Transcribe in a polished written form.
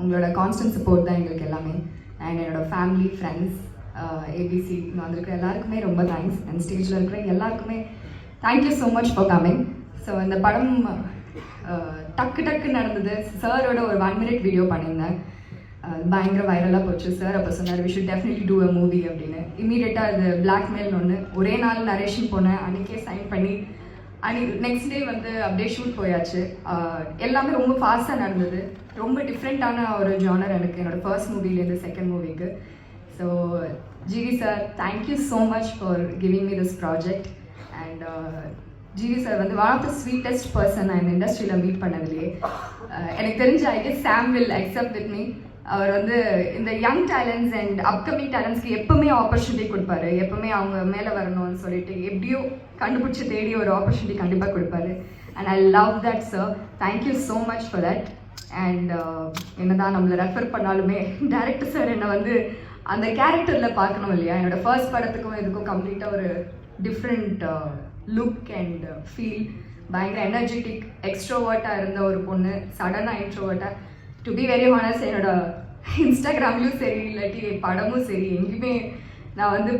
உங்களோட constant support தான் எங்களுக்கு எல்லாமே. அண்ட் என்னோட ஃபேமிலி, ஃப்ரெண்ட்ஸ், ஏபிசி வந்திருக்கிற எல்லாருக்குமே ரொம்ப தேங்க்ஸ். அண்ட் ஸ்டேஜில் இருக்கிற எல்லாருக்குமே thank you so much for coming. So இந்த படம் டக்கு நடந்தது. சாரோட ஒரு 1 minute வீடியோ பண்ணியிருந்தேன், பயங்கர வைரலாக போச்சு. சார் அப்போ சொன்னார் we should definitely do a movie அப்படின்னு. இமீடியட்டாக அது பிளாக்மெயில் ஒன்று ஒரே நாள் நரேஷன் போனேன், அன்றைக்கே சைன் பண்ணி நெக்ஸ்ட் டே வந்து அப்படியே ஷூட் போயாச்சு. எல்லாமே ரொம்ப ஃபாஸ்ட்டாக நடந்தது. ரொம்ப டிஃப்ரெண்ட்டான ஒரு ஜானர் எனக்கு என்னோடய ஃபர்ஸ்ட் மூவிலேருந்து செகண்ட் மூவிக்கு. So GV sir, thank you so much for giving me this project. And GV sir வந்து one of the sweetest person நான் இந்த இண்டஸ்ட்ரியில் மீட் பண்ணதுலேயே. எனக்கு தெரிஞ்ச I guess Sam will accept with me. அவர் வந்து இந்த யங் டேலண்ட்ஸ் அண்ட் அப்கமிங் டேலண்ட்ஸ்க்கு எப்பவுமே ஆப்பர்ச்சுனிட்டி கொடுப்பாரு. எப்பவுமே அவங்க மேலே வரணும்னு சொல்லிட்டு எப்படியோ கண்டுபிடிச்சி தேடி ஒரு ஆப்பர்ச்சுனிட்டி கண்டிப்பாக கொடுப்பாரு. And I love that sir. Thank you so much for that. And என்னதான் நம்மளை ரெஃபர் பண்ணாலுமே டேரக்டர் சார் என்னை வந்து அந்த கேரக்டரில் பார்க்கணும் இல்லையா. என்னோடய ஃபர்ஸ்ட் படத்துக்கும் இதுக்கும் கம்ப்ளீட்டாக ஒரு டிஃப்ரெண்ட் லுக் அண்ட் ஃபீல். பயங்கர எனர்ஜெட்டிக் எக்ஸ்ட்ரோவர்ட்டாக இருந்த ஒரு பொண்ணு சடனாக இன்ட்ரோவர்ட்டாக. டு பி வெரி ஹானஸ்ட், என்னோட இன்ஸ்டாகிராம்லையும் சரி இல்லாட்டி படமும் சரி எங்கேயுமே நான் வந்து